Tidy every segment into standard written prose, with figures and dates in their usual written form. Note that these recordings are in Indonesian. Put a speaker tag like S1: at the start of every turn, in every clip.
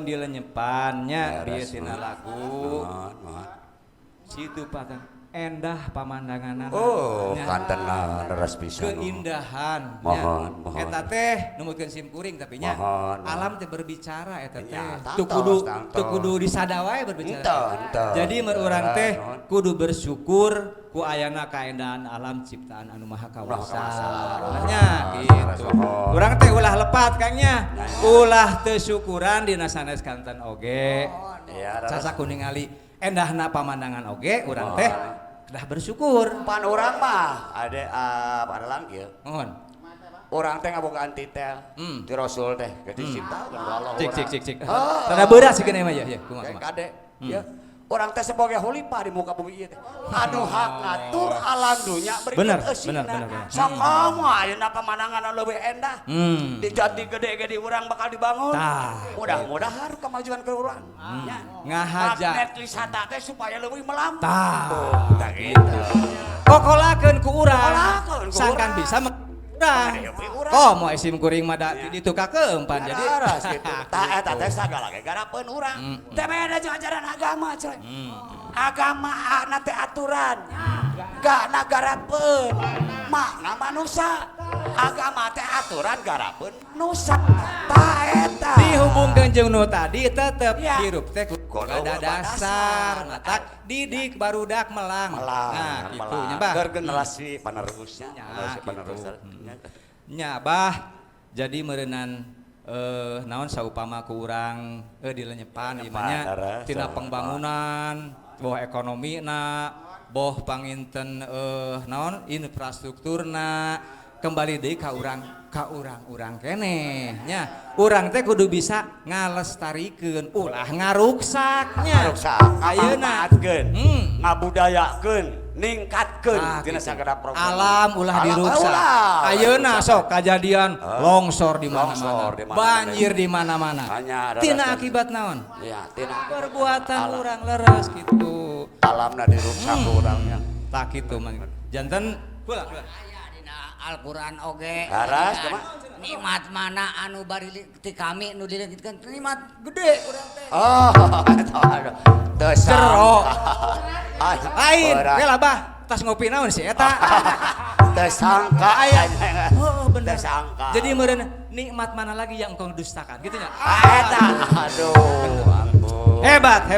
S1: dilenyepannya dia tina lagu. Situ patah endah pemandangan
S2: kantenan leres pisan
S1: keindahan
S2: mohon
S1: eta teh numutkeun sim kuring tapi nya alam teh berbicara eta teh teu kudu disada wae berbicara jadi meur urang teh kudu bersyukur ku ayana kaendahan alam ciptaan anu maha kawasa nya gitu urang teh ulah lepat kangnya ulah teu syukuran dina sanes kanten oge sasa kuning ali endahna pamandangan oge urang teh dah bersyukur
S2: pan urang mah ade padalang kieu
S1: mohon
S2: urang teh ngabogaan titel ti Rasul teh geuti cinta kan Allah
S1: cik tanda beura sikeun mah ya kumaha
S2: kade ya urang teh sebagai khalifah di muka bumi ieu teh anu hak ngatur alam dunya beri bener sangka ayeuna pemandangan anu leuwih endah di jati gede ge di urang bakal dibangun mudah-mudahan kemajuan ke urang nya ngahaja magnet wisata teh supaya leuwih melampau tah kitu
S1: kokolakeun ku urang sangkan bisa urang oh mau isim kuring mah da ditu ka keempan jadi
S2: tah eta teh sagala ge garapeun urang teh beda jeung ajaran agama coy agama ana teh aturan gak nagarapeun makna manusia agama teh aturan garapeun nusa tah eta
S1: dihubungkeun jeung nu tadi tetep hirup teh kudu dasar matak didik barudak melang nah kitu nya bah
S2: generasi panerusnya
S1: nya bah jadi meureunnan naon saupama ku urang dilenyepan imanya tina pembangunan boh ekonomina boh panginten naon infrastrukturna kembali deui ka urang keneh nya urang teh kudu bisa ngalestarikeun ulah ngaruksaknya
S2: ayeuna ngabudayakeun ningkatkeun tina sagala program
S1: alam ulah diruksak ayeuna sok kajadian longsor di mana-mana banjir di mana-mana tina akibat naon
S2: ya tina
S1: perbuatan urang leres kitu
S2: alamna diruksak urangnya
S1: tak kitu man janten heula
S3: Al-Quran oge
S2: haras
S3: nikmat mana anu bari ti kami nu dileungitkeun nikmat gede urang teh
S2: teu
S1: cero lain bela bah tas ngopi naon si eta
S2: teu sangka
S1: aya bener
S2: sangka
S1: jadi meureun nikmat mana lagi yang engkau dustakan gitu nya
S2: eta aduh ampun
S1: hebat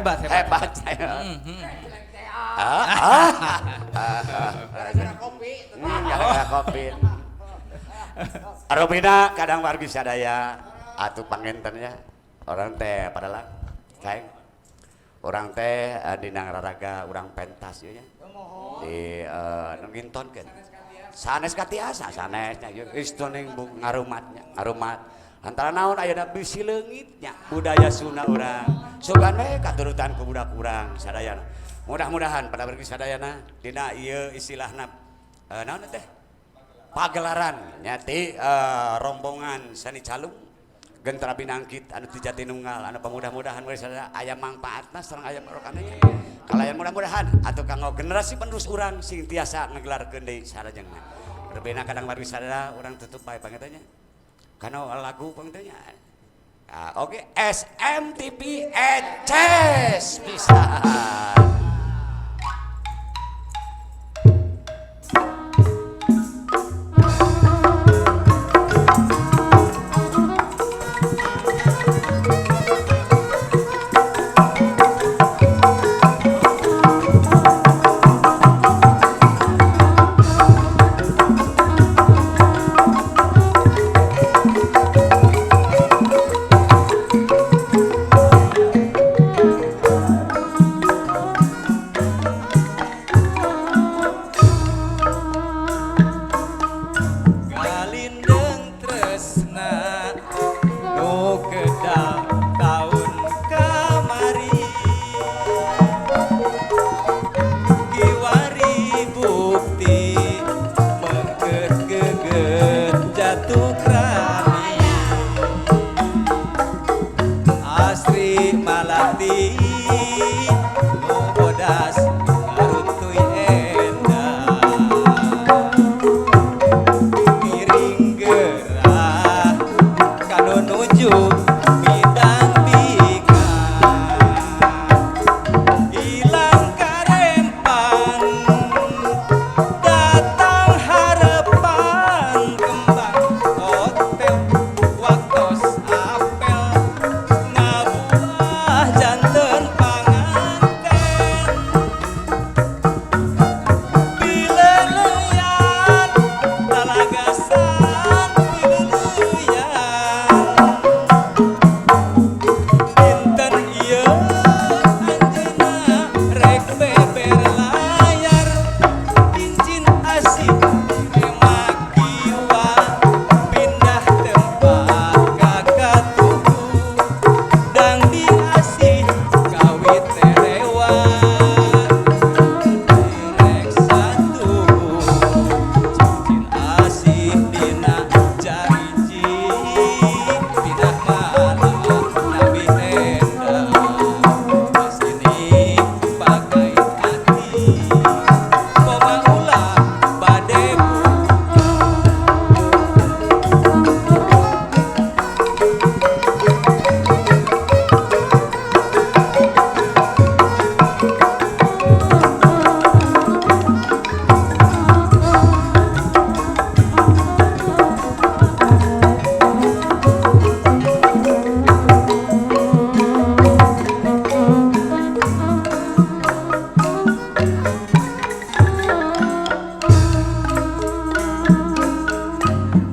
S2: kopi Arobina kadang wargi sadaya atuh pangentennya orang teh padalah kaeng orang teh dina raraga urang pentas ieu nya di ngintonkeun sanes katiasa sanesnya istoning ngarumat antara naon ayeuna bisi leungitnya budaya Sunda urang sugan we katurutan ku budak urang sadayana mudah-mudahan pada wargi sadayana dina ieu istilahna naon teh pagelaran nyati rombongan sani calung gentra binangkit anu ti Jatinunggal anu mudah-mudahan we sadaya aya mangpaatna sareng aya barokanna kalayan mudah-mudahan atuh kanggo generasi penerus urang sing tiasa ngagelarkeun deui sarajengna berbena kadang wargi sadaya urang tutup bae pangetanya kana lagu pangetanya oke SMTP Eces bisa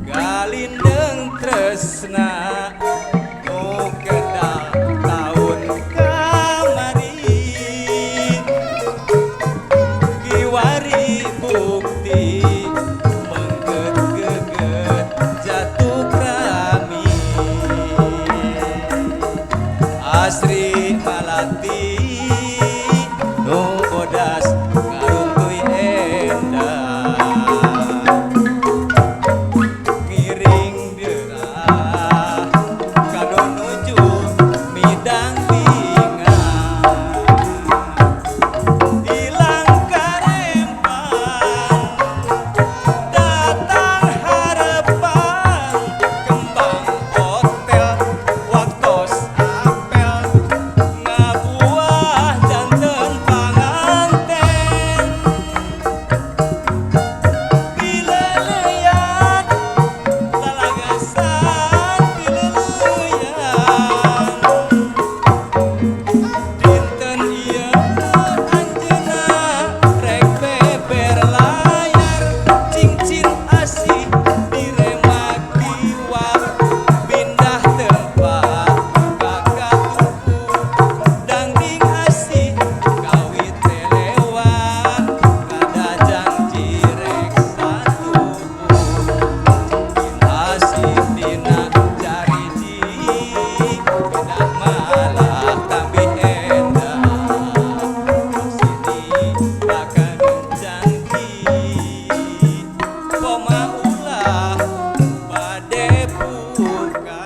S1: Galindeng tresna nu kedal taun kamari kiwari bukti mengget-geget jatuh krami Asri Malati nu bodas ngarungtuy endah ngiring deurah kanu nuju midang bingang ilang karempang datang harapan kembang hotel waktos apel ngabuah janten panganten pileleyan lalagasan pileleyan dinten ieu anjeunna rek beber layar cincin asih diremak diwak pindah tempat kakak tuku dangding asih kawit telewat kada janji rek satuku asih dina jariji pindah malah tapi endah sini bakal janji koma ulah bade buka